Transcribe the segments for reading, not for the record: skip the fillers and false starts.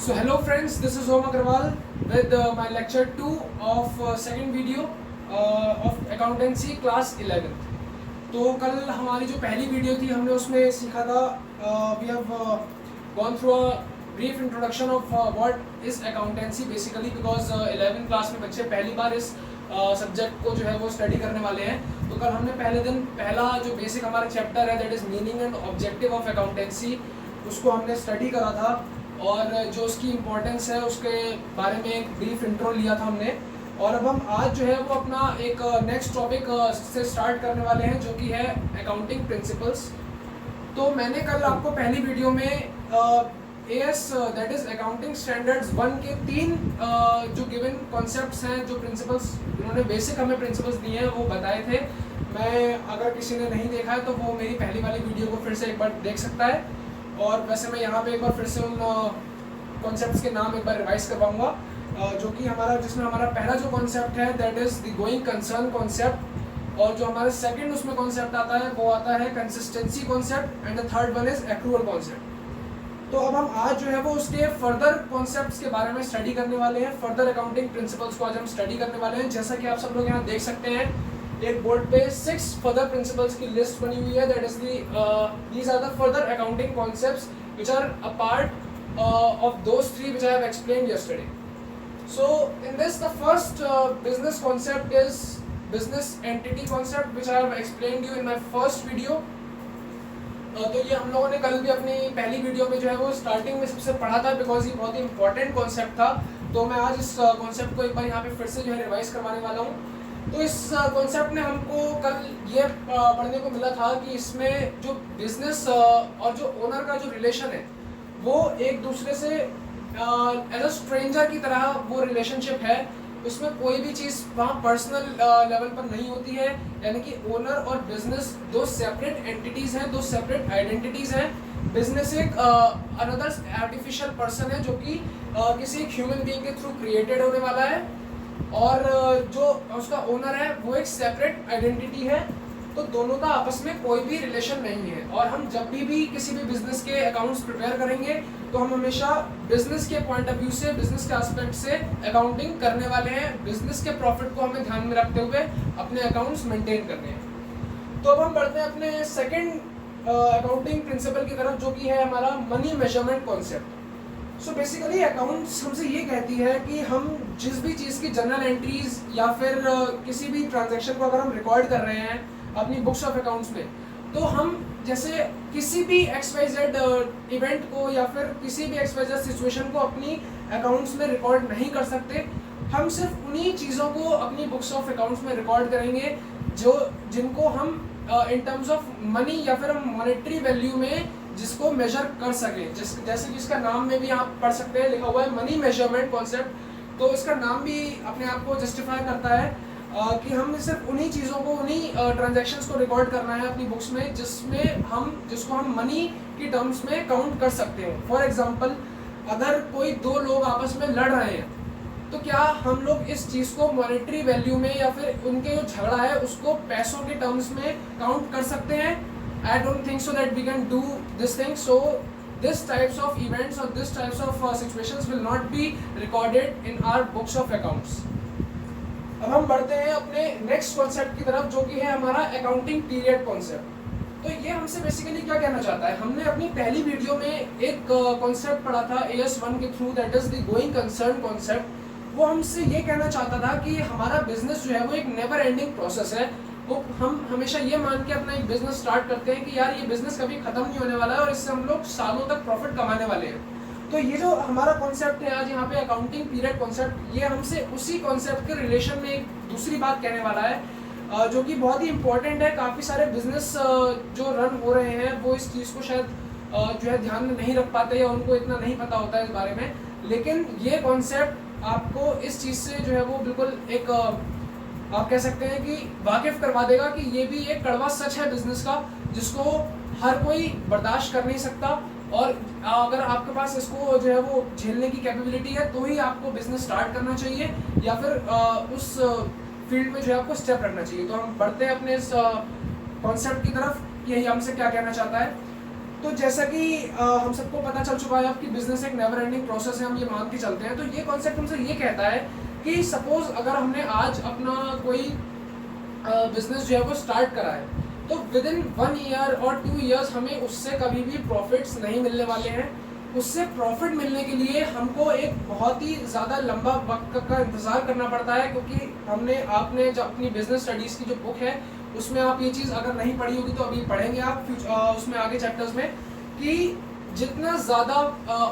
So hello friends, this is Om Agarwal with my lecture 2 of second video of accountancy class 11th. तो कल हमारी जो पहली video थी हमने उसमें सीखा था we have gone through a brief introduction of what is accountancy basically because 11th class में बच्चे पहली बार इस सब्जेक्ट को जो है वो स्टडी करने वाले हैं. तो कल हमने पहले दिन पहला जो बेसिक हमारा चैप्टर है that is meaning and objective of accountancy उसको हमने स्टडी करा था और जो उसकी इम्पोर्टेंस है उसके बारे में एक ब्रीफ इंट्रो लिया था हमने. और अब हम आज जो है वो अपना एक नेक्स्ट टॉपिक से स्टार्ट करने वाले हैं जो कि है अकाउंटिंग प्रिंसिपल्स. तो मैंने कल आपको पहली वीडियो में AS that is accounting standards 1 के 3 जो गिवन कॉन्सेप्ट्स हैं, जो प्रिंसिपल्स उन्होंने बेसिक हमें प्रिंसिपल्स दिए हैं वो बताए थे. मैं अगर किसी ने नहीं देखा है तो वो मेरी पहली वाली वीडियो को फिर से एक बार देख सकता है. और वैसे मैं यहाँ पे एक बार फिर से उन कॉन्सेप्ट्स के नाम एक बार रिवाइज करवाऊँगा जो कि हमारा जिसमें हमारा पहला जो कॉन्सेप्ट है that is the going concern concept, और जो हमारा सेकंड उसमें कॉन्सेप्ट आता है वो आता है consistency concept and the third one is accrual concept. तो अब हम आज जो है वो उसके फर्दर कॉन्सेप्ट्स के बारे में स्टडी करने वाले हैं. फर्दर अकाउंटिंग प्रिंसिपल्स को आज हम स्टडी करने वाले हैं. जैसा कि आप सब लोग यहाँ देख सकते हैं एक बोर्ड पे 6 फर्दर प्रिंसिपल्स की लिस्ट बनी हुई है. That is these are the further accounting concepts which are a part of those 3 which I have explained yesterday. So in this the first business concept is business entity concept which I have explained you in my first video. तो ये हम लोगों ने कल भी अपनी पहली video में जो है वो स्टार्टिंग में सबसे पढ़ा था बिकॉज ये बहुत ही इंपॉर्टेंट कॉन्सेप्ट था. तो मैं आज इस कॉन्सेप्ट को एक बार यहाँ पे फिर से जो है रिवाइज करवाने वाला हूँ. तो इस कॉन्सेप्ट में हमको कल ये पढ़ने को मिला था कि इसमें जो बिजनेस और जो ओनर का जो रिलेशन है वो एक दूसरे से एज अ स्ट्रेंजर की तरह वो रिलेशनशिप है. उसमें कोई भी चीज़ वहाँ पर्सनल लेवल पर नहीं होती है. यानी कि ओनर और बिजनेस दो सेपरेट एंटिटीज़ हैं, दो सेपरेट आइडेंटिटीज़ हैं. बिजनेस एक अनदर आर्टिफिशियल पर्सन है जो कि किसी ह्यूमन बीइंग के थ्रू क्रिएटेड होने वाला है, और जो उसका ओनर है वो एक सेपरेट आइडेंटिटी है. तो दोनों का आपस में कोई भी रिलेशन नहीं है. और हम जब भी किसी भी बिजनेस के अकाउंट्स प्रिपेयर करेंगे तो हम हमेशा बिजनेस के पॉइंट ऑफ व्यू से, बिजनेस के एस्पेक्ट से अकाउंटिंग करने वाले हैं. बिजनेस के प्रॉफिट को हमें ध्यान में रखते हुए अपने अकाउंट्स मेंटेन करने हैं. तो अब हम बढ़ते हैं अपने सेकेंड अकाउंटिंग प्रिंसिपल की तरफ जो कि है हमारा money measurement concept. So basically accounts हमसे ये कहती है कि हम जिस भी चीज़ की जनरल एंट्रीज या फिर किसी भी ट्रांजैक्शन को अगर हम रिकॉर्ड कर रहे हैं अपनी बुक्स ऑफ अकाउंट्स में, तो हम जैसे किसी भी XYZ इवेंट को या फिर किसी भी XYZ सिचुएशन को अपनी अकाउंट्स में रिकॉर्ड नहीं कर सकते. हम सिर्फ उन्हीं चीज़ों को अपनी बुक्स ऑफ अकाउंट्स में रिकॉर्ड करेंगे जिनको हम इन टर्म्स ऑफ मनी या फिर हम मॉनेटरी वैल्यू में जिसको मेजर कर सके. जैसे कि इसका नाम में भी आप पढ़ सकते हैं लिखा हुआ है मनी मेजरमेंट कॉन्सेप्ट. तो इसका नाम भी अपने आप को जस्टिफाई करता है कि हमने सिर्फ उन्हीं चीज़ों को, उन्हीं ट्रांजैक्शंस को रिकॉर्ड करना है अपनी बुक्स में जिसको हम मनी की टर्म्स में काउंट कर सकते हैं. फॉर एग्जांपल अगर कोई दो लोग आपस में लड़ रहे हैं तो क्या हम लोग इस चीज़ को मॉनेटरी वैल्यू में या फिर उनके जो झगड़ा है उसको पैसों के टर्म्स में काउंट कर सकते हैं? I don't think so that we can do this thing. So this types of events or this types of situations will not be recorded in our books of accounts. अब हम बढ़ते हैं अपने next concept की तरफ जो कि है हमारा अकाउंटिंग पीरियड कॉन्सेप्ट. तो ये हमसे बेसिकली क्या कहना चाहता है, हमने अपनी पहली वीडियो में एक कॉन्सेप्ट पढ़ा था AS1 के through that is the going concern concept. वो हमसे ये कहना चाहता था कि हमारा बिजनेस जो है वो एक नेवर एंडिंग प्रोसेस है. वो हम हमेशा ये मान के अपना एक बिजनेस स्टार्ट करते हैं कि यार ये बिजनेस कभी खत्म नहीं होने वाला है और इससे हम लोग सालों तक प्रॉफिट कमाने वाले हैं. तो ये जो हमारा कॉन्सेप्ट है आज यहाँ पे अकाउंटिंग पीरियड कॉन्सेप्ट, ये हमसे उसी कॉन्सेप्ट के रिलेशन में एक दूसरी बात कहने वाला है जो कि बहुत ही इंपॉर्टेंट है. काफ़ी सारे बिजनेस जो रन हो रहे हैं वो इस चीज़ को शायद जो है ध्यान में नहीं रख पाते या उनको इतना नहीं पता होता है इस बारे में. लेकिन ये कॉन्सेप्ट आपको इस चीज़ से जो है वो बिल्कुल एक आप कह सकते हैं कि वाकिफ करवा देगा कि ये भी एक कड़वा सच है बिजनेस का जिसको हर कोई बर्दाश्त कर नहीं सकता. और अगर आपके पास इसको जो है वो झेलने की कैपेबिलिटी है तो ही आपको बिजनेस स्टार्ट करना चाहिए या फिर उस फील्ड में जो है आपको स्टेप रखना चाहिए. तो हम बढ़ते हैं अपने इस कॉन्सेप्ट की तरफ, यही हमसे क्या कहना चाहता है. तो जैसा कि हम सबको पता चल चुका है आपकी बिजनेस एक नेवर एंडिंग प्रोसेस है, हम ये मान के चलते हैं। तो ये कॉन्सेप्ट हमसे ये कहता है कि सपोज अगर हमने आज अपना कोई बिजनेस जो है वो स्टार्ट करा है, तो विद इन 1 ईयर और 2 इयर्स हमें उससे कभी भी प्रॉफिट्स नहीं मिलने वाले हैं। उससे प्रॉफिट मिलने के लिए हमको एक बहुत ही ज़्यादा लंबा वक्त का इंतज़ार करना पड़ता है, क्योंकि आपने जब अपनी बिजनेस स्टडीज़ की जो बुक है उसमें आप ये चीज़ अगर नहीं पढ़ी होगी तो अभी पढ़ेंगे आप उसमें आगे चैप्टर्स में, कि जितना ज़्यादा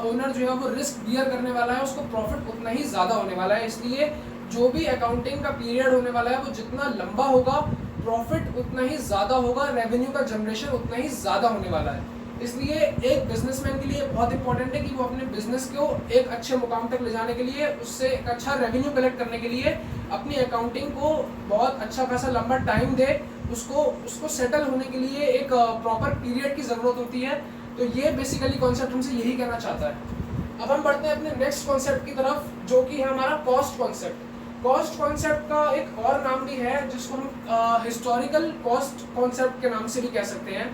ओनर जो है वो रिस्क बियर करने वाला है उसको प्रॉफिट उतना ही ज़्यादा होने वाला है। इसलिए जो भी अकाउंटिंग का पीरियड होने वाला है वो जितना लंबा होगा प्रॉफिट उतना ही ज़्यादा होगा, रेवेन्यू का जनरेशन उतना ही ज़्यादा होने वाला है। इसलिए एक बिजनेसमैन के लिए बहुत इंपॉर्टेंट है कि वो अपने बिजनेस को एक अच्छे मुकाम तक ले जाने के लिए, उससे एक अच्छा रेवेन्यू कलेक्ट करने के लिए अपनी अकाउंटिंग को बहुत अच्छा खासा लंबा टाइम दे, उसको सेटल होने के लिए एक प्रॉपर पीरियड की ज़रूरत होती है। तो ये बेसिकली कॉन्सेप्ट हमसे यही कहना चाहता है। अब हम बढ़ते हैं अपने नेक्स्ट कॉन्सेप्ट की तरफ, जो कि है हमारा कॉस्ट कॉन्सेप्ट। कॉस्ट कॉन्सेप्ट का एक और नाम भी है जिसको हम हिस्टोरिकल कॉस्ट कॉन्सेप्ट के नाम से भी कह सकते हैं।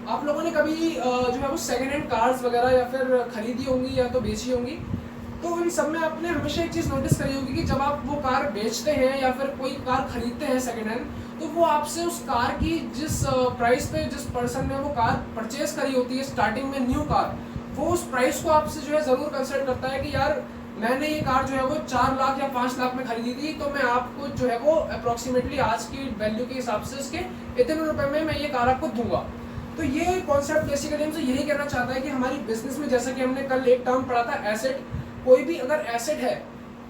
आप लोगों ने कभी जो है वो सेकेंड हैंड कार्स वगैरह या फिर खरीदी होंगी या तो बेची होंगी, तो इन सब में आपने हमेशा एक चीज़ नोटिस करी होगी कि जब आप वो कार बेचते हैं या फिर कोई कार खरीदते हैं सेकेंड हैंड, तो वो आपसे उस कार की जिस प्राइस पे जिस पर्सन ने वो कार परचेज करी होती है स्टार्टिंग में न्यू कार, वो उस प्राइस को आपसे जो है ज़रूर कंसिडर करता है कि यार मैंने ये कार जो है वो 4 लाख या 5 लाख में खरीदी थी, तो मैं आपको जो है वो अप्रॉक्सीमेटली आज की वैल्यू के हिसाब से इसके इतने रुपए में मैं ये कार आपको दूंगा। तो ये कॉन्सेप्ट बेसिकली हमसे यही कहना चाहता है कि हमारी बिजनेस में, जैसा कि हमने कल एक टर्म पढ़ा था एसेट, कोई भी अगर एसेट है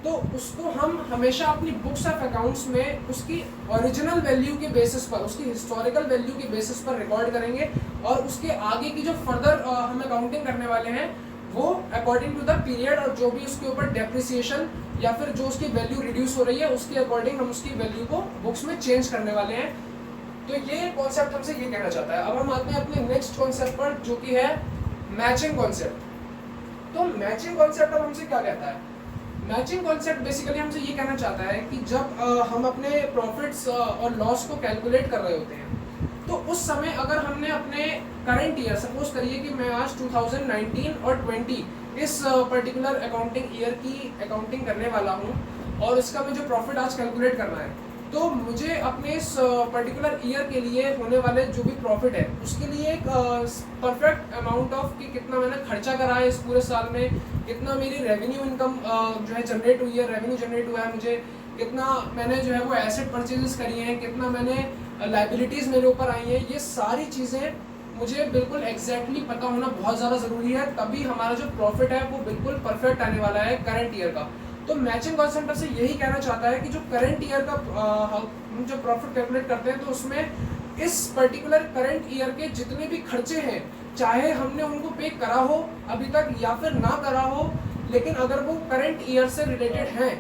तो उसको हम हमेशा अपनी बुक्स ऑफ अकाउंट्स में उसकी ओरिजिनल वैल्यू के बेसिस पर, उसकी हिस्टोरिकल वैल्यू के बेसिस पर रिकॉर्ड करेंगे, और उसके आगे की जो फर्दर हम अकाउंटिंग करने वाले हैं वो अकॉर्डिंग टू द पीरियड, और जो भी उसके ऊपर डेप्रिसिएशन या फिर जो उसकी वैल्यू रिड्यूस हो रही है उसके अकॉर्डिंग हम उसकी वैल्यू को बुक्स में चेंज करने वाले हैं। तो ये कॉन्सेप्ट हमसे ये कहना चाहता है। अब हम आते हैं अपने नेक्स्ट कॉन्सेप्ट पर, जो कि है मैचिंग कॉन्सेप्ट। तो मैचिंग कॉन्सेप्ट अब हमसे क्या कहता है? मैचिंग कॉन्सेप्ट बेसिकली हमसे ये कहना चाहता है कि जब हम अपने प्रॉफिट्स और लॉस को कैलकुलेट कर रहे होते हैं, तो उस समय अगर हमने अपने करंट ईयर, सपोज करिए कि मैं आज 2019 और 20 इस पर्टिकुलर अकाउंटिंग ईयर की अकाउंटिंग करने वाला हूँ, और इसका मुझे प्रॉफिट आज कैलकुलेट करना है, तो मुझे अपने इस पर्टिकुलर ईयर के लिए होने वाले जो भी प्रॉफिट है उसके लिए एक परफेक्ट अमाउंट ऑफ कि कितना मैंने खर्चा करा है इस पूरे साल में, कितना मेरी रेवेन्यू इनकम जो है जनरेट हुई है, रेवेन्यू जनरेट हुआ है मुझे, कितना मैंने जो है वो एसेट परचेजेस करी हैं, कितना मैंने लाइबिलिटीज़ मेरे ऊपर आई हैं, ये सारी चीज़ें मुझे बिल्कुल एग्जैक्टली पता होना बहुत ज़्यादा ज़रूरी है, तभी हमारा जो प्रॉफिट है वो बिल्कुल परफेक्ट आने वाला है करंट ईयर का। तो मैचिंग कॉन्सेप्ट से यही कहना चाहता है कि जो करंट ईयर का हम जो प्रॉफिट कैलकुलेट करते हैं, तो उसमें इस पर्टिकुलर करंट ईयर के जितने भी खर्चे हैं, चाहे हमने उनको पे करा हो अभी तक या फिर ना करा हो, लेकिन अगर वो करंट ईयर से रिलेटेड हैं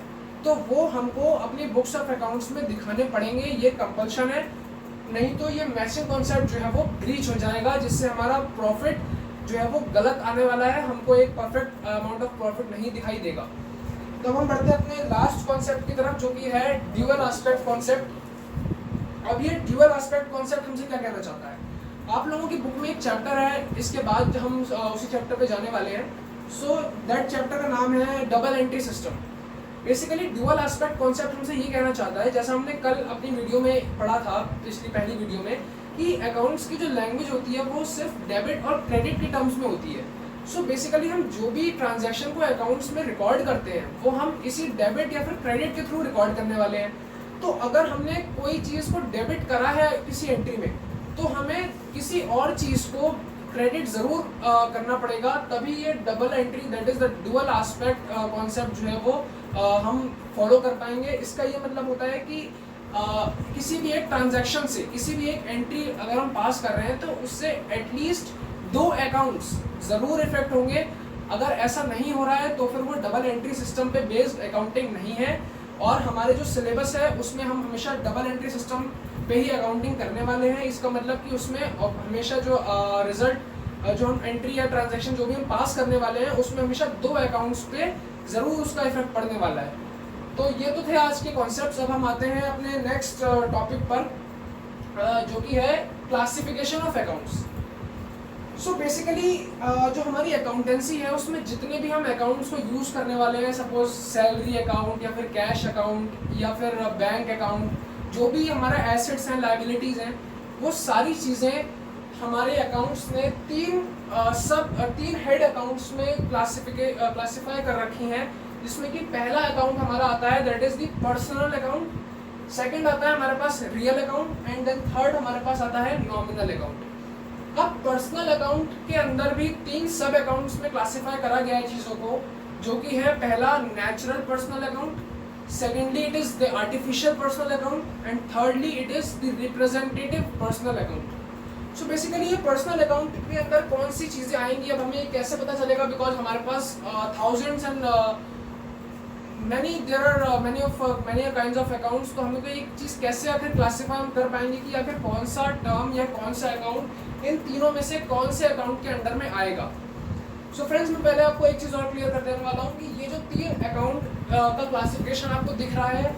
तो वो हमको अपनी बुक्स ऑफ अकाउंट्स में दिखाने पड़ेंगे, ये कंपल्शन है। नहीं तो ये मैचिंग कॉन्सेप्ट जो है वो ब्रीच हो जाएगा, जिससे हमारा प्रॉफिट जो है वो गलत आने वाला है, हमको एक परफेक्ट अमाउंट ऑफ प्रॉफिट नहीं दिखाई देगा। तो हम बढ़ते हैं अपने लास्ट कॉन्सेप्ट की तरफ, जो कि है ड्यूअल एस्पेक्ट कॉन्सेप्ट। अब ये ड्यूअल एस्पेक्ट कॉन्सेप्ट हमसे क्या कहना चाहता है? आप लोगों की बुक में एक चैप्टर है, इसके बाद हम उसी चैप्टर पे जाने वाले हैं। सो दैट चैप्टर का नाम है double entry system. Basically dual aspect concept हमसे ये कहना चाहता है, जैसा हमने कल अपनी वीडियो में पढ़ा था, पिछली पहली वीडियो में, कि अकाउंट्स की जो लैंग्वेज होती है वो सिर्फ डेबिट और क्रेडिट के टर्म्स में होती है। सो बेसिकली हम जो भी ट्रांजैक्शन को अकाउंट्स में रिकॉर्ड करते हैं वो हम इसी डेबिट या फिर क्रेडिट के थ्रू रिकॉर्ड करने वाले हैं। तो अगर हमने कोई चीज़ को डेबिट करा है किसी एंट्री में, तो हमें किसी और चीज़ को क्रेडिट ज़रूर करना पड़ेगा, तभी ये double entry, that is the dual aspect concept जो है वो हम फॉलो कर पाएंगे। इसका ये मतलब होता है कि किसी भी एक ट्रांजैक्शन से, किसी भी एक एंट्री अगर हम पास कर रहे हैं, तो उससे एटलीस्ट 2 अकाउंट्स ज़रूर इफेक्ट होंगे। अगर ऐसा नहीं हो रहा है तो फिर वो डबल एंट्री सिस्टम पे बेस्ड अकाउंटिंग नहीं है, और हमारे जो सिलेबस है उसमें हम हमेशा डबल एंट्री सिस्टम पे ही अकाउंटिंग करने वाले हैं। इसका मतलब कि उसमें हमेशा जो रिजल्ट जो हम एंट्री या ट्रांजैक्शन जो भी हम पास करने वाले हैं, उसमें हमेशा 2 अकाउंट्स पे ज़रूर उसका इफेक्ट पड़ने वाला है। तो ये तो थे आज के कॉन्सेप्ट्स। अब हम आते हैं अपने नेक्स्ट टॉपिक पर, जो कि है classification of accounts. So basically जो हमारी अकाउंटेंसी है उसमें जितने भी हम अकाउंट्स को यूज़ करने वाले हैं, सपोज सैलरी अकाउंट या फिर कैश अकाउंट या फिर बैंक अकाउंट, जो भी हमारा एसेट्स हैं, लायबिलिटीज़ हैं, वो सारी चीज़ें हमारे अकाउंट्स ने तीन हेड अकाउंट्स में क्लासिफाई कर रखी हैं, जिसमें कि पहला अकाउंट हमारा आता है that is the personal account, second आता है हमारे पास real account and then third हमारे पास आता है नॉमिनल अकाउंट। अब पर्सनल अकाउंट के अंदर भी 3 सब अकाउंट्स में क्लासिफाई करा गया है चीज़ों को, जो कि है पहला natural personal account, secondly it is the artificial personal account and thirdly it is the representative personal account. So basically ये पर्सनल अकाउंट के अंदर कौन सी चीज़ें आएंगी, अब हमें कैसे पता चलेगा, बिकॉज हमारे पास thousands and many kinds of accounts, तो हम लोग एक चीज़ कैसे आखिर क्लासीफाई हम कर पाएंगे कि आखिर कौन सा टर्म या कौन सा अकाउंट इन तीनों में से कौन से अकाउंट के अंडर में आएगा। सो फ्रेंड्स, मैं पहले आपको एक चीज़ और क्लियर कर देने वाला हूँ कि ये जो 3 अकाउंट का क्लासिफिकेशन आपको दिख रहा है,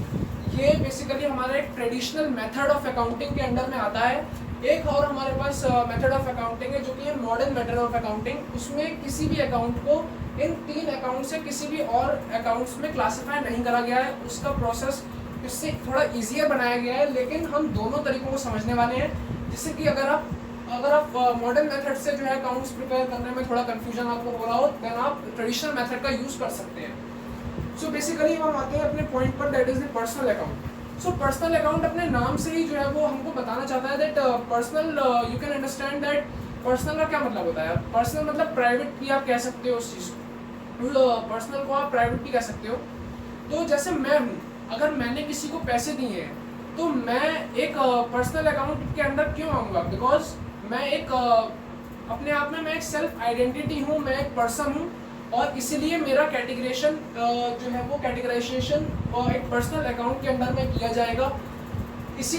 ये बेसिकली हमारा एक ट्रेडिशनल मेथड ऑफ अकाउंटिंग के अंडर में आता है। एक और हमारे पास मेथड ऑफ अकाउंटिंग है जो कि है मॉडर्न मेथड ऑफ अकाउंटिंग। उसमें किसी भी अकाउंट को इन 3 अकाउंट से किसी भी और अकाउंट्स में क्लासिफाई नहीं करा गया है, उसका प्रोसेस इससे थोड़ा ईजियर बनाया गया है, लेकिन हम दोनों तरीकों को समझने वाले हैं, जिससे कि अगर आप मॉडर्न मेथड से जो है अकाउंट्स प्रिपेयर करने में थोड़ा कन्फ्यूजन आपको हो रहा हो, देन आप ट्रेडिशनल मेथड का यूज़ कर सकते हैं। सो बेसिकली हम आते हैं अपने पॉइंट पर, that is the personal account. So personal account अपने नाम से ही जो है वो हमको बताना चाहता है that personal, you can understand that personal का क्या मतलब होता है। पर्सनल मतलब प्राइवेट भी आप कह सकते हो उस चीज़ को, पर्सनल को आप प्राइवेट भी कह सकते हो। तो जैसे मैं हूँ, अगर मैंने किसी को पैसे दिए हैं तो मैं एक पर्सनल अकाउंट के अंदर क्यों आऊँगा, बिकॉज मैं एक अपने आप में मैं एक सेल्फ आइडेंटिटी हूँ, मैं एक पर्सन हूँ, और इसीलिए मेरा कैटेगराइजेशन जो है वो कैटेगराइजेशन एक पर्सनल अकाउंट के अंदर में किया जाएगा। इसी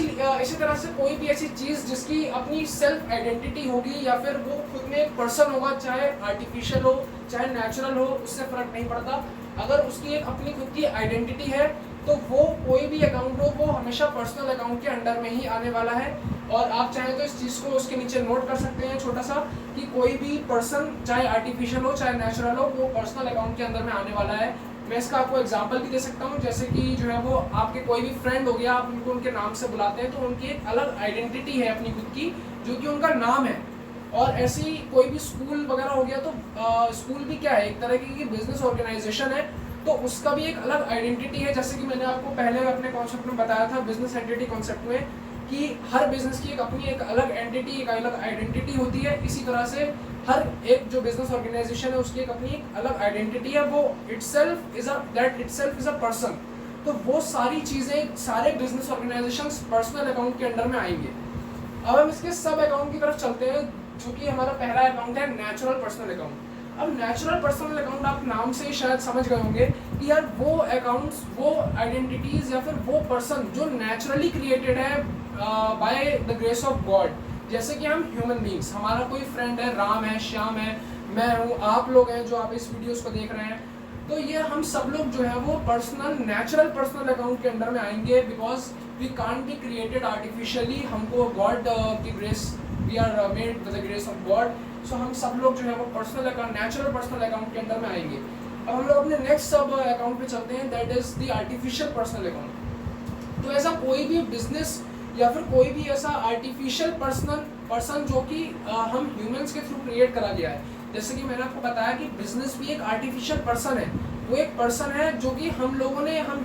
तरह से कोई भी ऐसी चीज़ जिसकी अपनी सेल्फ आइडेंटिटी होगी या फिर वो खुद में एक पर्सन होगा, चाहे आर्टिफिशियल हो चाहे नेचुरल हो, उससे फ़र्क नहीं पड़ता। अगर उसकी एक अपनी खुद की आइडेंटिटी है तो वो कोई भी अकाउंट हो वो हमेशा पर्सनल अकाउंट के अंडर में ही आने वाला है। और आप चाहें तो इस चीज़ को उसके नीचे नोट कर सकते हैं छोटा सा, कि कोई भी पर्सन चाहे आर्टिफिशियल हो चाहे नेचुरल हो, वो पर्सनल अकाउंट के अंदर में आने वाला है। मैं इसका आपको एग्जांपल भी दे सकता हूँ, जैसे कि जो है वो आपके कोई भी फ्रेंड हो गया, आप उनको उनके नाम से बुलाते हैं तो उनकी एक अलग आइडेंटिटी है अपनी खुद की, जो कि उनका नाम है। और ऐसे ही कोई भी स्कूल वगैरह हो गया तो स्कूल भी क्या है, एक तरह की बिजनेस ऑर्गेनाइजेशन है, तो उसका भी एक अलग आइडेंटिटी है। जैसे कि मैंने आपको पहले अपने कॉन्सेप्ट में बताया था बिजनेस एंटिटी कॉन्सेप्ट में, कि हर बिजनेस की एक अलग एंटिटी, एक अलग आइडेंटिटी होती है। इसी तरह से हर एक जो बिजनेस ऑर्गेनाइजेशन है उसकी एक अलग आइडेंटिटी है, वो इटसेल्फ इज अ पर्सन। तो वो सारी चीज़ें सारे बिजनेस ऑर्गेनाइजेशंस पर्सनल अकाउंट के अंडर में आएंगे। अब हम इसके सब अकाउंट की तरफ चलते हैं, जो कि हमारा पहला अकाउंट है नेचुरल पर्सनल अकाउंट। अब नेचुरल पर्सनल अकाउंट आप नाम से ही शायद समझ गए होंगे कि यार वो अकाउंट्स, वो आइडेंटिटीज़ या फिर वो पर्सन जो नेचुरली क्रिएटेड है by the grace of God. जैसे कि हम ह्यूमन बींग्स, हमारा कोई फ्रेंड है, राम है, श्याम है, मैं हूँ, आप लोग हैं जो आप इस वीडियोस को देख रहे हैं, तो ये हम सब लोग जो है वो नेचुरल पर्सनल अकाउंट के अंडर में आएंगे, because we can't be created artificially. हमको गॉड की grace, we are made with the grace of God. So हम सब लोग जो है वो नेचुरल पर्सनल अकाउंट के अंडर में आएंगे। अब हम लोग अपने नेक्स्ट सब अकाउंट पे चलते हैं, that is the artificial personal account. तो ऐसा कोई भी बिजनेस या फिर कोई भी ऐसा आर्टिफिशियल पर्सन जो कि हम ह्यूमंस के थ्रू क्रिएट करा गया है। जैसे कि मैंने आपको बताया कि बिजनेस भी एक आर्टिफिशियल पर्सन है, वो एक पर्सन है जो कि हम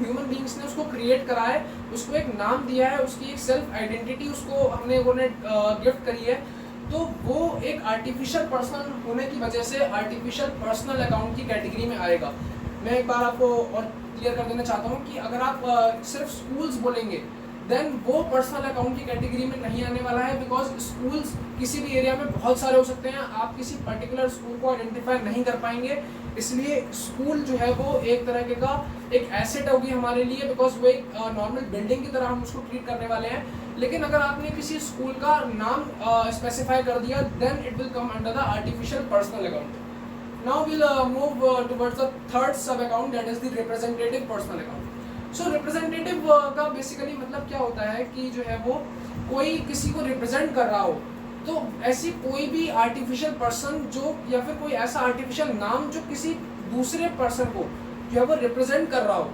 ह्यूमन बींग्स ने उसको क्रिएट करा है, उसको एक नाम दिया है, उसकी एक सेल्फ आइडेंटिटी उसको हमने गिफ्ट करी है। तो वो एक आर्टिफिशियल पर्सन होने की वजह से आर्टिफिशियल पर्सनल अकाउंट की कैटेगरी में आएगा। मैं एक बार आपको और क्लियर कर देना चाहता हूँ कि अगर आप सिर्फ स्कूल्स बोलेंगे देन वो पर्सनल अकाउंट की कैटेगरी में नहीं आने वाला है, बिकॉज स्कूल्स किसी भी एरिया में बहुत सारे हो सकते हैं, आप किसी पर्टिकुलर स्कूल को आइडेंटिफाई नहीं कर पाएंगे। इसलिए स्कूल जो है वो एक तरह का एक एसेट होगी हमारे लिए, बिकॉज वो एक नॉर्मल बिल्डिंग की तरह हम उसको ट्रीट करने वाले हैं। लेकिन अगर आपने किसी स्कूल का नाम स्पेसिफाई कर दिया, then it will come under the artificial personal account. Now will move towards the third sub account, that is the representative personal account. So representative का बेसिकली मतलब क्या होता है कि जो है वो कोई किसी को रिप्रेजेंट कर रहा हो, तो ऐसी कोई भी आर्टिफिशियल पर्सन जो या फिर कोई ऐसा आर्टिफिशियल नाम जो किसी दूसरे पर्सन को जो है वो रिप्रेजेंट कर रहा हो,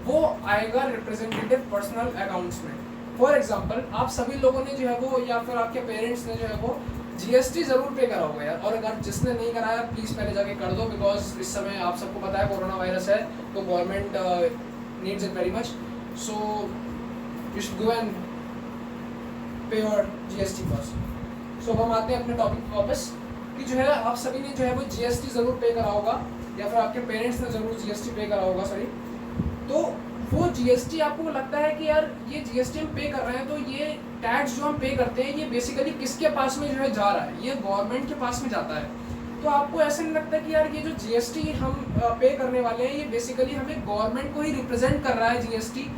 वो आएगा रिप्रेजेंटेटिव पर्सनल अकाउंट्स में। फॉर एग्जाम्पल, आप सभी लोगों ने जो है वो या फिर आपके पेरेंट्स ने जो है वो GST जरूर पे करा होगा यार, और अगर जिसने नहीं कराया प्लीज़ पहले जाके कर दो, बिकॉज इस समय आप सबको पता है कोरोना वायरस है, तो government needs it very much, so you should go and पे योर GST फर्स्ट। सो हम आते हैं अपने टॉपिक पर वापस कि जो है आप सभी ने जो है वो GST ज़रूर पे करा होगा या फिर आपके पेरेंट्स ने ज़रूर GST पे करा होगा, सॉरी। तो वो GST आपको लगता है कि यार ये GST हम पे कर रहे हैं, तो ये टैक्स जो हम पे करते हैं ये बेसिकली किसके पास में जो है जा रहा है, ये गवर्नमेंट के पास में जाता है। तो आपको ऐसा नहीं लगता कि यार ये जो GST हम पे करने वाले हैं ये बेसिकली हमें गवर्नमेंट को ही रिप्रेजेंट कर रहा है GST,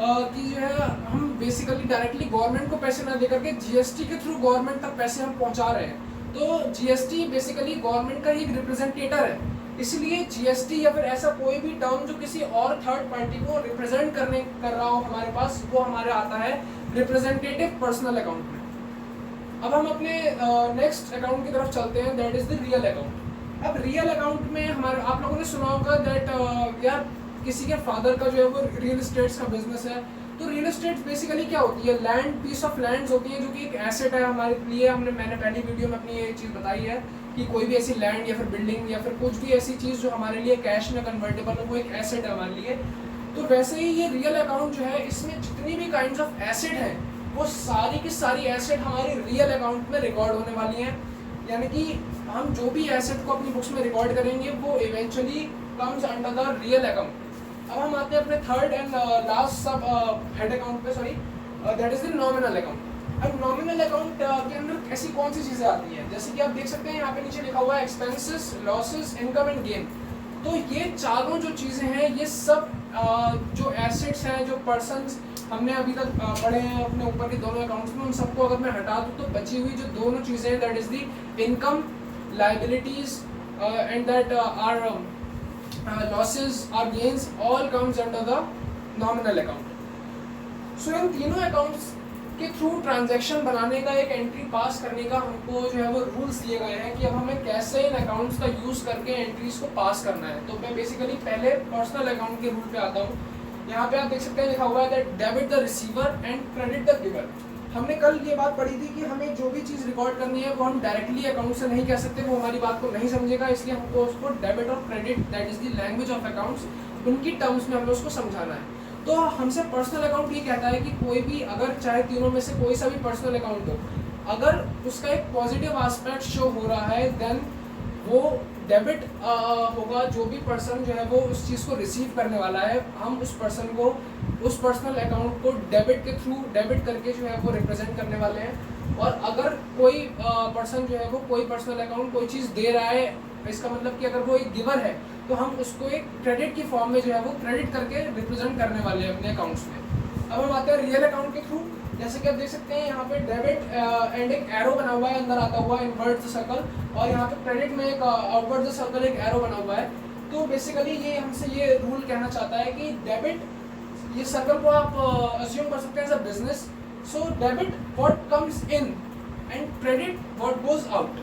कि जो है हम बेसिकली डायरेक्टली गवर्नमेंट को पैसे ना दे करके GST के थ्रू गवर्नमेंट तक पैसे हम पहुँचा रहे हैं। तो GST बेसिकली गवर्नमेंट का ही रिप्रेजेंटेटर है, इसलिए GST या फिर ऐसा कोई भी टर्म जो किसी और थर्ड पार्टी को रिप्रेजेंट कर रहा हो हमारे पास, वो हमारे आता है रिप्रेजेंटेटिव पर्सनल अकाउंट में। अब हम अपने नेक्स्ट अकाउंट की तरफ चलते हैं, that is the real account. अब रियल अकाउंट में हमारे आप लोगों ने सुना होगा दैट यार किसी के फादर का जो है वो रियल इस्टेट्स का बिजनेस है। तो रियल इस्टेट बेसिकली क्या होती है, लैंड, पीस ऑफ लैंड्स होती है जो कि एक एसेट है हमारे लिए। मैंने पहली वीडियो में अपनी ये चीज़ बताई है कि कोई भी ऐसी लैंड या फिर बिल्डिंग या फिर कुछ भी ऐसी चीज़ जो हमारे लिए कैश में कन्वर्टेबल हो, वो एक एसेट है हमारे लिए। तो वैसे ही ये रियल अकाउंट जो है, इसमें जितनी भी काइंड्स ऑफ एसेट हैं वो सारी की सारी एसेट हमारी रियल अकाउंट में रिकॉर्ड होने वाली हैं। यानी कि हम जो भी एसेट को अपनी बुक्स में रिकॉर्ड करेंगे वो eventually comes under the real account. अब हम आते हैं अपने थर्ड एंड लास्ट सब हेड अकाउंट पे, sorry, that is the nominal account. अब नॉमिनल अकाउंट के अंदर ऐसी कौन सी चीज़ें आती हैं, जैसे कि आप देख सकते हैं यहाँ पे नीचे लिखा हुआ है expenses, losses, income and gain. तो ये चारों जो चीज़ें हैं ये सब जो एसेट्स हैं, जो पर्सन्स हमने अभी तक पढ़े हैं अपने ऊपर के दोनों अकाउंट्स में, उन सबको अगर मैं हटा दूँ तो बची हुई जो दोनों चीज़ें हैं that is the income, liabilities and that are losses or gains all comes under the nominal account. So इन तीनों अकाउंट्स के थ्रू ट्रांजैक्शन बनाने का, एक एंट्री पास करने का हमको जो है वो रूल्स दिए गए हैं कि अब हमें कैसे इन अकाउंट्स का यूज़ करके एंट्रीज को पास करना है। तो मैं बेसिकली पहले पर्सनल अकाउंट के रूल पे आता हूँ। यहाँ पे आप देख सकते हैं लिखा हुआ है that debit the receiver and credit the giver. हमने कल ये बात पढ़ी थी कि हमें जो भी चीज़ रिकॉर्ड करनी है वो हम डायरेक्टली अकाउंट से नहीं कह सकते, वो हमारी बात को नहीं समझेगा, इसलिए हमको उसको डेबिट और credit, that is the language of accounts, उनकी टर्म्स में हमें उसको समझाना है। तो हमसे पर्सनल अकाउंट ये कहता है कि कोई भी, अगर चाहे तीनों में से कोई सा भी पर्सनल अकाउंट हो, अगर उसका एक पॉजिटिव एस्पेक्ट शो हो रहा है देन वो डेबिट होगा। जो भी पर्सन जो है वो उस चीज़ को रिसीव करने वाला है, हम उस पर्सन को, उस पर्सनल अकाउंट को डेबिट के थ्रू, डेबिट करके जो है वो रिप्रेजेंट करने वाले हैं। और अगर कोई पर्सन जो है वो कोई पर्सनल अकाउंट कोई चीज़ दे रहा है, इसका मतलब कि अगर वो एक गिवर है तो हम उसको एक क्रेडिट की फॉर्म में जो है वो क्रेडिट करके रिप्रेजेंट करने वाले हैं अपने अकाउंट्स में। अब हम आते हैं रियल अकाउंट के थ्रू। जैसे कि आप देख सकते हैं यहाँ पे डेबिट एंड एक एरो बना हुआ है अंदर आता हुआ इनवर्ट द सर्कल, और यहाँ पे क्रेडिट में एक आउटवर्ड द सर्कल एक एरो बना हुआ है। तो बेसिकली ये हमसे ये रूल कहना चाहता है कि डेबिट, ये सर्कल को आप अज्यूम कर सकते हैं as a business. So debit what comes in and credit what goes out.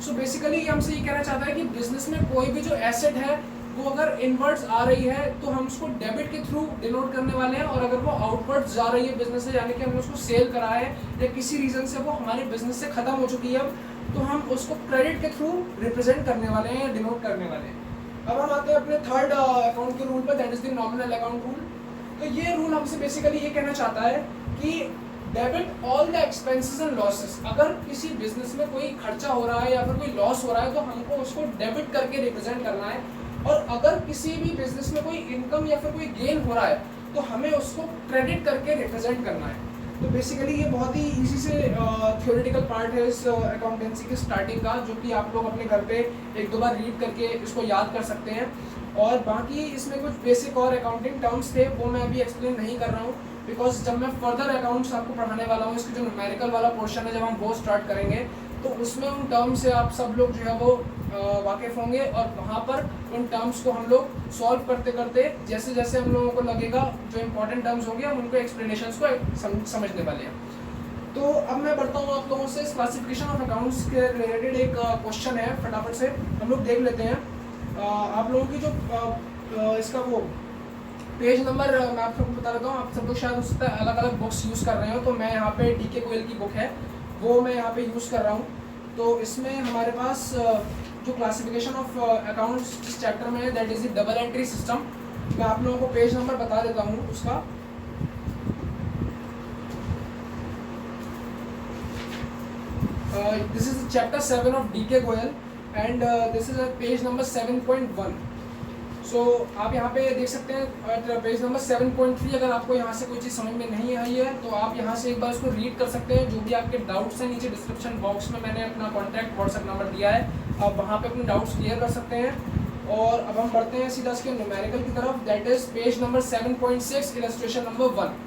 So basically ये हमसे ये कहना चाहता है कि बिजनेस में कोई भी जो एसेट है वो अगर इनवर्ड्स आ रही है तो हम उसको डेबिट के थ्रू डिनोट करने वाले हैं, और अगर वो आउटवर्ड्स जा रही है बिजनेस से, यानी कि हमने उसको सेल करा है या किसी रीज़न से वो हमारे बिजनेस से ख़त्म हो चुकी है, तो हम उसको क्रेडिट के थ्रू रिप्रेजेंट करने वाले हैं या डिनोट करने वाले हैं। अब हम आते हैं अपने थर्ड अकाउंट के रूल पर, that is the nominal account rule. तो ये रूल हमसे बेसिकली ये कहना चाहता है कि debit all the expenses and losses. अगर किसी बिजनेस में कोई खर्चा हो रहा है या फिर कोई लॉस हो रहा है तो हमको उसको डेबिट करके रिप्रेजेंट करना है, और अगर किसी भी बिजनेस में कोई इनकम या फिर कोई गेन हो रहा है तो हमें उसको क्रेडिट करके रिप्रेजेंट करना है। तो बेसिकली ये बहुत ही इजी से थ्योरेटिकल पार्ट है इस अकाउंटेंसी की स्टार्टिंग का, जो कि आप लोग अपने घर पे एक दो बार रीड करके इसको याद कर सकते हैं। और बाकी इसमें कुछ बेसिक और अकाउंटिंग टर्म्स थे वो मैं अभी एक्सप्लेन नहीं कर रहा हूँ, बिकॉज जब मैं फर्दर अकाउंट्स आपको पढ़ाने वाला हूँ, इसके जो न्यूमेरिकल वाला पोर्शन है जब हम वो स्टार्ट करेंगे तो उसमें उन टर्म्स से आप सब लोग जो है वो वाकिफ़ होंगे, और वहाँ पर उन टर्म्स को हम लोग सॉल्व करते करते जैसे जैसे हम लोगों को लगेगा जो इंपॉर्टेंट टर्म्स होंगे हम उनको एक्सप्लेनेशंस को समझने वाले हैं। तो अब मैं बढ़ता हूँ आप लोगों से इस क्लासिफिकेशन ऑफ अकाउंट्स के रिलेटेड एक क्वेश्चन है, फटाफट से हम लोग देख लेते हैं। आप लोगों की जो इसका वो पेज नंबर मैं आप सबको बता देता हूँ। आप सब लोग शायद उससे अलग अलग बुक्स यूज़ कर रहे हो, तो मैं यहाँ पे DK गोयल की बुक है वो मैं यहाँ पे यूज़ कर रहा हूँ। तो इसमें हमारे पास जो क्लासिफिकेशन ऑफ अकाउंट्स जिस चैप्टर में है that is the double entry system, मैं आप लोगों को पेज नंबर बता देता हूँ उसका। This is chapter 7 of DK Goyal and this is page number 7.1। सो आप यहाँ पे देख सकते हैं पेज नंबर 7.3। अगर आपको यहाँ से कोई चीज़ समझ में नहीं आई है तो आप यहाँ से एक बार उसको रीड कर सकते हैं। जो भी आपके डाउट्स हैं नीचे डिस्क्रिप्शन बॉक्स में मैंने अपना कॉन्टैक्ट व्हाट्सएप नंबर दिया है, आप वहाँ पे अपने डाउट्स क्लियर कर सकते हैं। और अब हम बढ़ते हैं सीधा इसके न्यूमेरिकल की तरफ, that is page number 7.6 illustration number 1।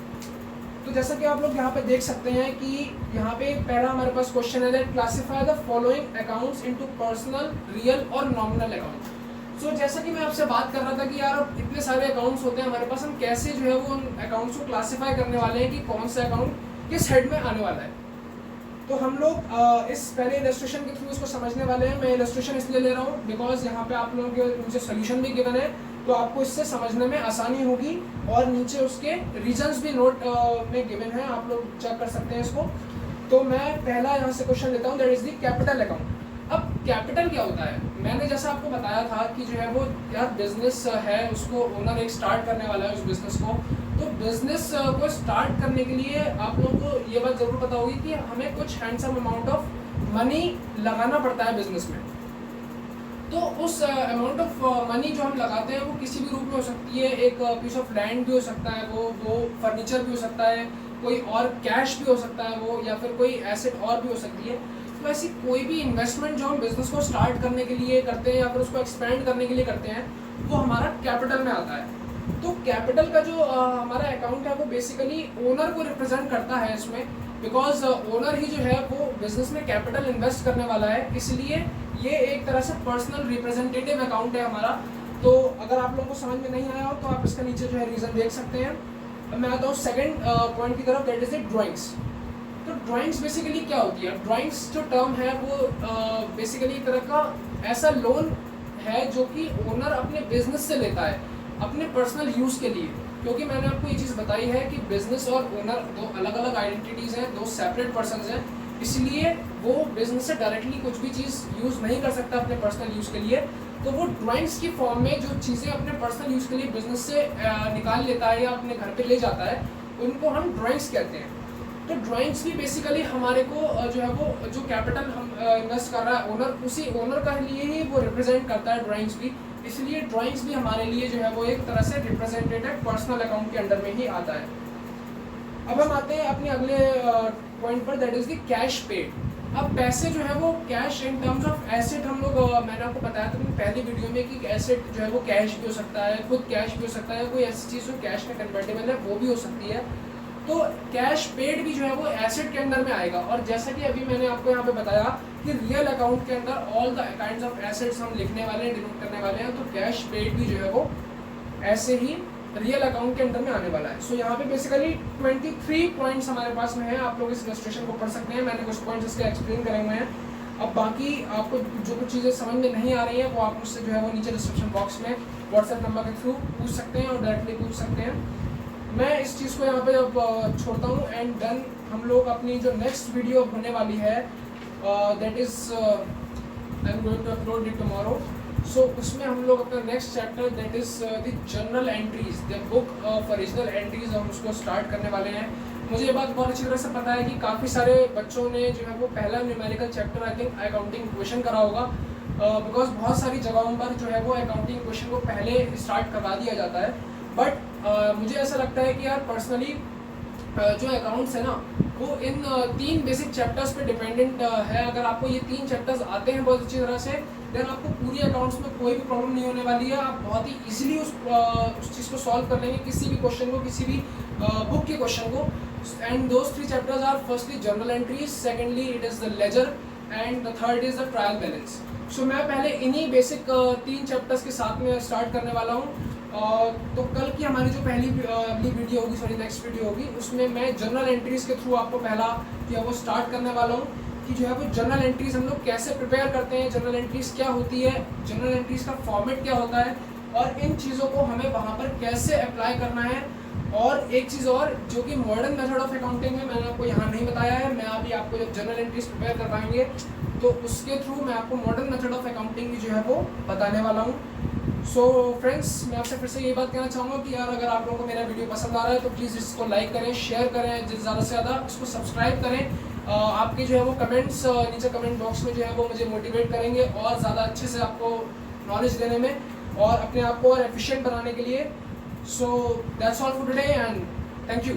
तो जैसा कि आप लोग यहाँ पे देख सकते हैं कि यहाँ पे पहला हमारे पास क्वेश्चन है that classify the following accounts into personal, real और नॉमिनल अकाउंट। सो जैसा कि मैं आपसे बात कर रहा था कि यार इतने सारे अकाउंट्स होते हैं हमारे पास, हम कैसे जो है वो उन अकाउंट्स को क्लासिफाई करने वाले हैं कि कौन सा अकाउंट किस हेड में आने वाला है। तो हम लोग इस पहले इलस्ट्रेशन के थ्रू इसको समझने वाले हैं। मैं इलस्ट्रेशन इसलिए ले रहा हूँ बिकॉज यहाँ पे आप लोगों के नीचे सोल्यूशन भी गिवन है, तो आपको इससे समझने में आसानी होगी। और नीचे उसके रीजंस भी नोट में गिवन है, आप लोग चेक कर सकते हैं इसको। तो मैं पहला यहाँ से क्वेश्चन लेता हूँ, that is the capital account. अब कैपिटल क्या होता है, मैंने जैसा आपको बताया था कि जो है वो यार बिजनेस है, उसको ओनर एक स्टार्ट करने वाला है उस बिजनेस को। तो बिजनेस को स्टार्ट करने के लिए आप लोगों को ये बात जरूर पता होगी कि हमें कुछ हैंडसम अमाउंट ऑफ मनी लगाना पड़ता है बिजनेस में। तो उस अमाउंट ऑफ मनी जो हम लगाते हैं वो किसी भी रूप में हो सकती है, एक पीस ऑफ लैंड भी हो सकता है वो फर्नीचर भी हो सकता है, कोई और कैश भी हो सकता है वो, या फिर कोई एसेट और भी हो सकती है। तो ऐसी कोई भी इन्वेस्टमेंट जो हम बिजनेस को स्टार्ट करने के लिए करते हैं या फिर उसको एक्सपेंड करने के लिए करते हैं वो हमारा कैपिटल में आता है। तो कैपिटल का जो हमारा अकाउंट है वो बेसिकली ओनर को रिप्रेजेंट करता है इसमें, बिकॉज ओनर ही जो है वो बिजनेस में कैपिटल इन्वेस्ट करने वाला है, इसलिए ये एक तरह से पर्सनल रिप्रेजेंटेटिव अकाउंट है हमारा। तो अगर आप लोगों को समझ में नहीं आया हो तो आप इसका नीचे जो है रीज़न देख सकते हैं। अब मैं आता हूँ सेकंड पॉइंट की तरफ, दैट इज इट ड्राइंग्स। तो ड्राइंग्स बेसिकली क्या होती है, ड्राइंग्स जो टर्म है वो बेसिकली एक तरह का ऐसा लोन है जो कि ओनर अपने बिजनेस से लेता है अपने पर्सनल यूज़ के लिए। क्योंकि मैंने आपको ये चीज़ बताई है कि बिजनेस और ओनर दो अलग अलग आइडेंटिटीज़ हैं, दो सेपरेट पर्सनस हैं, इसलिए वो बिजनेस से डायरेक्टली कुछ भी चीज़ यूज़ नहीं कर सकता अपने पर्सनल यूज़ के लिए। तो वो ड्राइंग्स की फॉर्म में जो चीज़ें अपने पर्सनल यूज़ के लिए बिजनेस से निकाल लेता है या अपने घर पे ले जाता है, उनको हम ड्राइंग्स कहते हैं। तो ड्राइंग्स भी बेसिकली हमारे को जो है वो जो कैपिटल हम इन्वेस्ट कर रहा है ओनर, उसी ओनर का लिए ही वो रिप्रेजेंट करता है ड्राइंग्स भी, इसलिए ड्राइंग्स भी हमारे लिए जो है वो एक तरह से रिप्रेजेंटेटिव पर्सनल अकाउंट के अंडर में ही आता है। अब हम आते हैं अपने अगले पॉइंट पर, that is the cash paid. अब पैसे जो है वो cash in terms of asset हम लोग मैंने आपको बताया था पहली वीडियो में कि एसेट जो है वो कैश भी हो सकता है, खुद कैश भी हो सकता है, कोई ऐसी चीज़ जो कैश में कन्वर्टेबल है वो भी हो सकती है। तो कैश पेड भी जो है वो एसेट के अंदर में आएगा। और जैसा कि अभी मैंने आपको यहाँ पे बताया कि रियल अकाउंट के अंदर all the kinds of assets हम लिखने वाले हैं, डिनोट करने वाले हैं, तो कैश पेड भी जो है वो ऐसे ही रियल अकाउंट के अंदर में आने वाला है। सो यहाँ पे बेसिकली 23 पॉइंट्स हमारे पास में है, आप लोग इस इलस्ट्रेशन को पढ़ सकते हैं, मैंने कुछ पॉइंट्स इसके एक्सप्लेन करे हुए हैं। अब बाकी आपको जो कुछ चीज़ें समझ में नहीं आ रही हैं वो आप मुझसे जो है वो नीचे डिस्क्रिप्शन बॉक्स में व्हाट्सएप नंबर के थ्रू पूछ सकते हैं और डायरेक्टली पूछ सकते हैं। मैं इस चीज़ को यहाँ पे अब छोड़ता हूँ एंड देन हम लोग अपनी जो नेक्स्ट वीडियो होने वाली है that is I am going to upload it tomorrow. So उसमें हम लोग अपना next chapter that is the journal entries, the book of original entries, हम उसको स्टार्ट करने वाले हैं। मुझे ये बात बहुत अच्छी तरह से पता है कि काफ़ी सारे बच्चों ने जो है वो पहला numerical chapter I think accounting question करा होगा, बिकॉज बहुत सारी जगहों पर जो है वो अकाउंटिंग क्वेश्चन को पहले स्टार्ट करवा दिया जाता है। बट मुझे ऐसा लगता है कि यार पर्सनली जो अकाउंट्स है ना वो इन 3 बेसिक चैप्टर्स पे डिपेंडेंट है। अगर आपको ये 3 चैप्टर्स आते हैं बहुत अच्छी तरह से, देन आपको पूरी अकाउंट्स में कोई भी प्रॉब्लम नहीं होने वाली है। आप बहुत ही इजीली उस चीज़ को सॉल्व कर लेंगे, किसी भी क्वेश्चन को, किसी भी बुक के क्वेश्चन को। And those 3 chapters are firstly journal entries, secondly it is the ledger and the third is the trial balance. So मैं पहले इन्हीं बेसिक 3 चैप्टर्स के साथ में स्टार्ट करने वाला हूँ। तो कल की हमारी जो पहली अगली वीडियो होगी, सॉरी नेक्स्ट वीडियो होगी, उसमें मैं जर्नल एंट्रीज के थ्रू आपको पहला जो है वो स्टार्ट करने वाला हूँ कि जो है वो जर्नल एंट्रीज हम लोग कैसे प्रिपेयर करते हैं, जर्नल एंट्रीज क्या होती है, जर्नल एंट्रीज का फॉर्मेट क्या होता है और इन चीज़ों को हमें वहाँ पर कैसे अप्लाई करना है। और एक चीज़ और जो कि मॉडर्न मेथड ऑफ अकाउंटिंग है, मैंने आपको यहाँ नहीं बताया है, मैं अभी आपको जब जर्नल एंट्रीज प्रिपेयर करवाएंगे तो उसके थ्रू मैं आपको मॉडर्न मेथड ऑफ अकाउंटिंग की जो है वो बताने वाला हूँ। सो फ्रेंड्स, मैं आपसे फिर से ये बात कहना चाहूँगा कि यार अगर आप लोगों को मेरा वीडियो पसंद आ रहा है तो प्लीज़ इसको लाइक करें, शेयर करें, ज़्यादा से ज़्यादा इसको सब्सक्राइब करें। आपके जो है वो कमेंट्स नीचे कमेंट बॉक्स में जो है वो मुझे मोटिवेट करेंगे और ज़्यादा अच्छे से आपको नॉलेज देने में और अपने आप को और एफिशिएंट बनाने के लिए। So that's all for today and thank you.